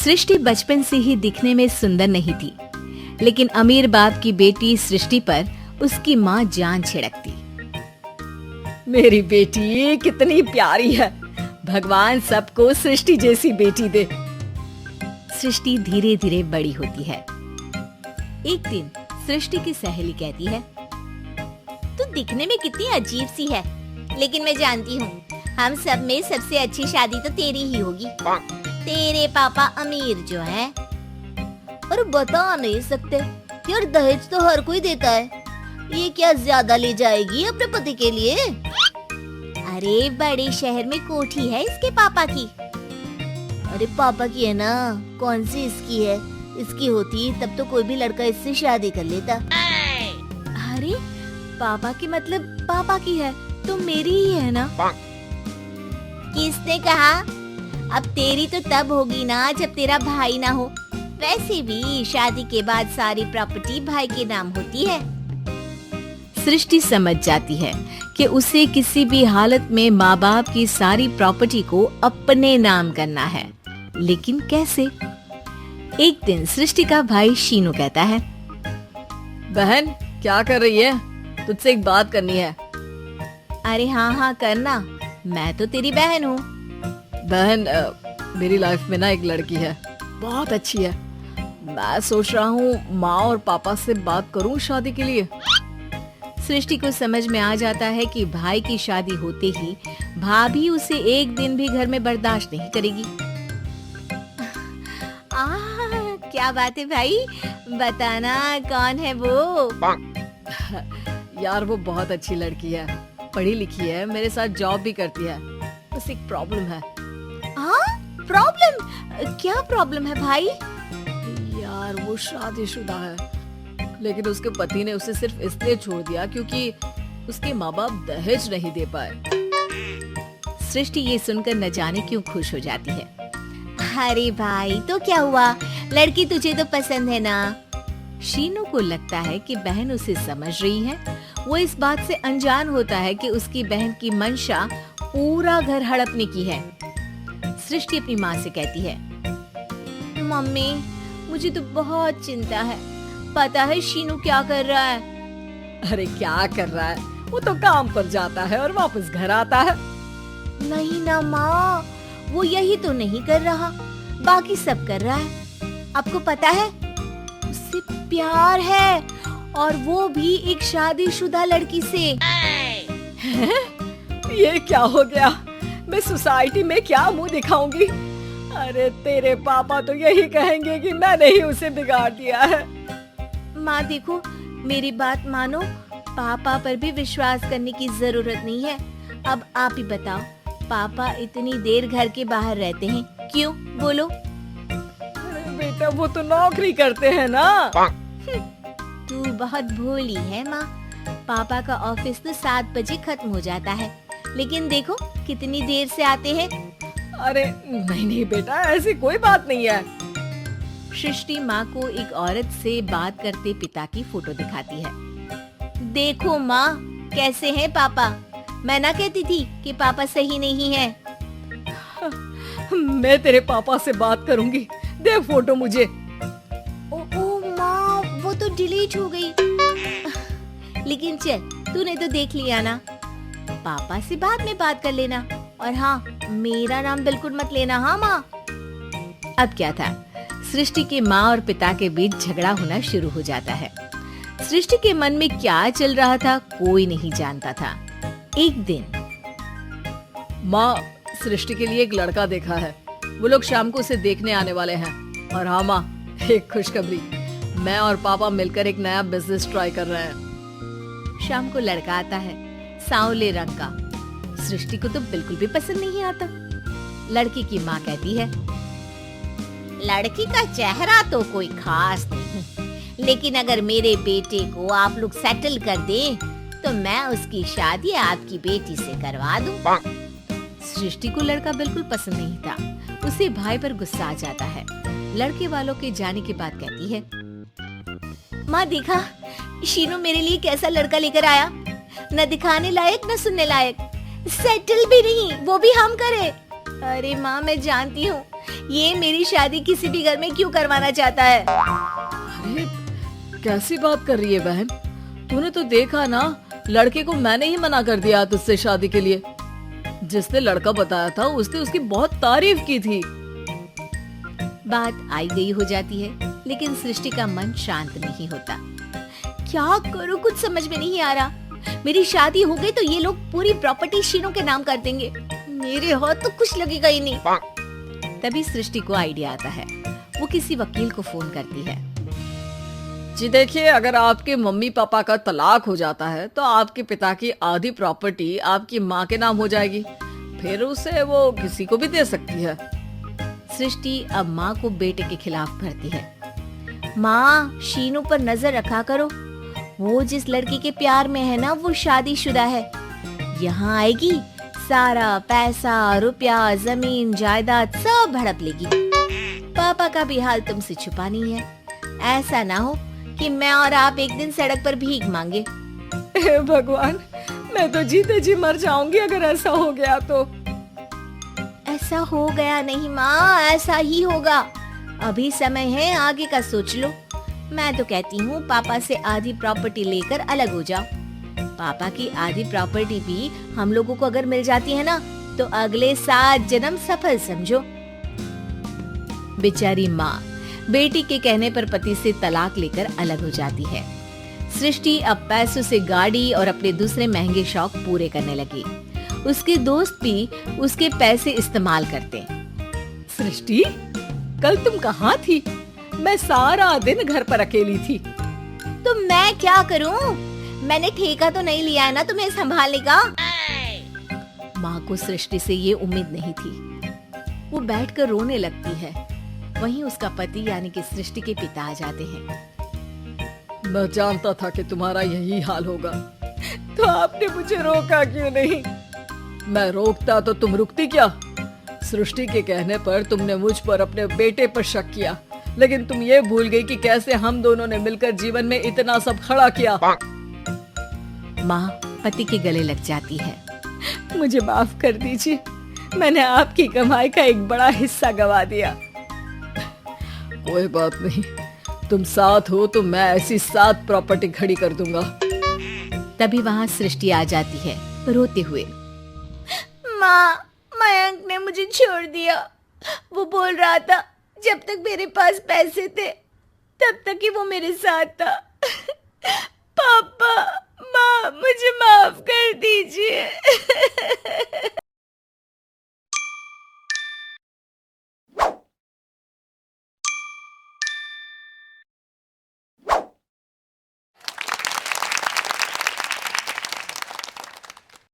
सृष्टि बचपन से ही दिखने में सुंदर नहीं थी, लेकिन अमीर बाप की बेटी सृष्टि पर उसकी माँ जान छिड़कती। मेरी बेटी कितनी प्यारी है, भगवान सबको सृष्टि जैसी बेटी दे। सृष्टि धीरे धीरे बड़ी होती है। एक दिन सृष्टि की सहेली कहती है, तू दिखने में कितनी अजीब सी है, लेकिन मैं जानती हूँ हम सब में सबसे अच्छी शादी तो तेरी ही होगी। तेरे पापा अमीर जो हैं, और बता नहीं सकते यार, दहेज तो हर कोई देता है, ये क्या ज्यादा ले जाएगी अपने पति के लिए? अरे बड़े शहर में कोठी है इसके पापा की। अरे पापा की है ना, कौन सी इसकी है? इसकी होती तब तो कोई भी लड़का इससे शादी कर लेता। अरे पापा की मतलब पापा की है तो मेरी ही है ना? किसने कहा? अब तेरी तो तब होगी ना जब तेरा भाई ना हो। वैसे भी शादी के बाद सारी प्रॉपर्टी भाई के नाम होती है। सृष्टि समझ जाती है कि उसे किसी भी हालत में माँ बाप की सारी प्रॉपर्टी को अपने नाम करना है, लेकिन कैसे? एक दिन सृष्टि का भाई शीनू कहता है, बहन क्या कर रही है? तुझसे एक बात करनी है। अरे हाँ करना, मैं तो तेरी बहन हूँ। बहन मेरी लाइफ में ना एक लड़की है, बहुत अच्छी है। मैं सोच रहा हूँ माँ और पापा से बात करूँ शादी के लिए। सृष्टि को समझ में आ जाता है कि भाई की शादी होते ही भाभी उसे एक दिन भी घर में बर्दाश्त नहीं करेगी। क्या बात है भाई, बताना कौन है वो? यार वो बहुत अच्छी लड़की है, पढ़ी लिखी है, मेरे साथ जॉब भी करती है। बस एक प्रॉब्लम है। प्रॉब्लम? क्या प्रॉब्लम है भाई? यार वो शादीशुदा है, लेकिन उसके पति ने उसे सिर्फ इसलिए छोड़ दिया क्योंकि उसके माँ बाप दहेज नहीं दे पाए। सृष्टि ये सुनकर न जाने क्यों खुश हो जाती है। अरे भाई तो क्या हुआ, लड़की तुझे तो पसंद है ना? शीनू को लगता है कि बहन उसे समझ रही है। वो इस बात से अनजान होता है कि उसकी बहन की मंशा पूरा घर हड़पने की है। सृष्टि अपनी माँ से कहती है, मम्मी मुझे तो बहुत चिंता है, पता है शीनू क्या कर रहा है? अरे क्या कर रहा है, वो तो काम पर जाता है और वापस घर आता है। नहीं ना माँ, वो यही तो नहीं कर रहा, बाकी सब कर रहा है। आपको पता है उससे प्यार है, और वो भी एक शादीशुदा लड़की से। ये क्या हो गया? मैं सोसाइटी में क्या मुंह दिखाऊंगी? अरे तेरे पापा तो यही कहेंगे कि मैंने ही उसे बिगाड़ दिया है। माँ देखो, मेरी बात मानो, पापा पर भी विश्वास करने की जरूरत नहीं है। अब आप ही बताओ, पापा इतनी देर घर के बाहर रहते हैं क्यों? बोलो। बेटा वो तो नौकरी करते हैं ना। तू बहुत भोली है माँ, पापा का ऑफिस तो 7 बजे खत्म हो जाता है, लेकिन देखो कितनी देर से आते हैं। अरे नहीं बेटा, ऐसी कोई बात नहीं है। सृष्टि माँ को एक औरत से बात करते पिता की फोटो दिखाती है। देखो माँ कैसे हैं पापा, मैं ना कहती थी कि पापा सही नहीं है। मैं तेरे पापा से बात करूंगी, दे फोटो मुझे। ओ माँ, वो तो डिलीट हो गई। लेकिन चल, तूने तो देख लिया ना, पापा से बाद में बात कर लेना, और हाँ मेरा नाम बिल्कुल मत लेना। हाँ माँ। अब क्या था, सृष्टि के माँ और पिता के बीच झगड़ा होना शुरू हो जाता है। सृष्टि के मन में क्या चल रहा था कोई नहीं जानता था। एक दिन, माँ सृष्टि के लिए एक लड़का देखा है, वो लोग शाम को उसे देखने आने वाले हैं। और हाँ माँ, एक खुशखबरी, मैं और पापा मिलकर एक नया बिजनेस ट्राई कर रहे हैं। शाम को लड़का आता है, सांवले रंग का। सृष्टि को तो बिल्कुल भी पसंद नहीं आता। लड़की की माँ कहती है, लड़की का चेहरा तो कोई खास नहीं, लेकिन अगर मेरे बेटे को आप लोग सेटल कर दें तो मैं उसकी शादी आपकी बेटी से करवा दूं। सृष्टि को लड़का बिल्कुल पसंद नहीं था। उसे भाई पर गुस्सा आ जाता है। लड़के वालों के जाने के बाद कहती है, माँ देखा शीनू मेरे लिए कैसा लड़का लेकर आया, न दिखाने लायक न सुनने लायक, सेटल भी नहीं, वो भी हम करे। अरे माँ मैं जानती हूँ ये मेरी शादी किसी भी घर में क्यों करवाना चाहता है? अरे कैसी बात कर रही है बहन, तूने तो देखा ना, लड़के को मैंने ही मना कर दिया तुझसे शादी के लिए। जिसने लड़का बताया था उसने उसकी बहुत तारीफ की थी। बात आई गई हो जाती है, लेकिन सृष्टि का मन शांत नहीं होता। क्या करूं, कुछ समझ में नहीं आ रहा। मेरी शादी हो गई तो ये लोग पूरी प्रॉपर्टी शीनू के नाम कर देंगे। मेरे हाथ तो कुछ लगेगा ही नहीं। तभी सृष्टि को आइडिया आता है। वो किसी वकील को फोन करती है। जी देखिए, अगर आपके मम्मी पापा का तलाक हो जाता है तो आपके पिता की आधी प्रॉपर्टी आपकी माँ के नाम हो जाएगी, फिर उसे वो किसी को भी दे सकती है। सृष्टि अब माँ को बेटे के खिलाफ भरती है। माँ, शीनू पर नजर रखा करो। वो जिस लड़की के प्यार में है ना, वो शादीशुदा है। यहाँ आएगी, सारा पैसा, रुपया, जमीन, जायदाद सब हड़प लेगी। पापा का भी हाल तुमसे छुपा नहीं है। ऐसा ना हो कि मैं और आप एक दिन सड़क पर भीख मांगे। हे भगवान, मैं तो जीते जी मर जाऊंगी अगर ऐसा हो गया तो। ऐसा हो गया नहीं माँ, ऐसा ही होगा। अभी समय है, आगे का सोच लो। मैं तो कहती हूँ पापा से आधी प्रॉपर्टी लेकर अलग हो जाओ। पापा की आधी प्रॉपर्टी भी हम लोगों को अगर मिल जाती है ना, तो अगले 7 जन्म सफल समझो। बेचारी माँ बेटी के कहने पर पति से तलाक लेकर अलग हो जाती है। सृष्टि अब पैसों से गाड़ी और अपने दूसरे महंगे शौक पूरे करने लगी। उसके दोस्त भी उसके पैसे इस्तेमाल करते। सृष्टि, कल तुम कहाँ थी? मैं सारा दिन घर पर अकेली थी। तो मैं क्या करूं? मैंने ठेका तो नहीं लिया है ना तुम्हें संभालने का। माँ को सृष्टि से ये उम्मीद नहीं थी। वो बैठकर रोने लगती है। वहीं उसका पति यानी कि सृष्टि के पिता आ जाते हैं। मैं जानता था कि तुम्हारा यही हाल होगा, तो आपने मुझे रोका क्यों नहीं? मैं रोकता तो तुम रुकती क्या? सृष्टि के कहने पर तुमने मुझ पर, अपने बेटे पर शक किया, लेकिन तुम ये भूल गई कि कैसे हम दोनों ने मिलकर जीवन में इतना सब खड़ा किया। माँ पति के गले लग जाती है। मुझे माफ कर दीजिए, मैंने आपकी कमाई का एक बड़ा हिस्सा गवा दिया। कोई बात नहीं, तुम साथ हो तो मैं ऐसी 7 प्रॉपर्टी खड़ी कर दूंगा। तभी वहाँ सृष्टि आ जाती है रोते हुए। माँ, मयंक ने मुझे छोड़ दिया। वो बोल रहा था जब तक मेरे पास पैसे थे तब तक ही वो मेरे साथ था। पापा, माँ, मुझे माफ कर दीजिए।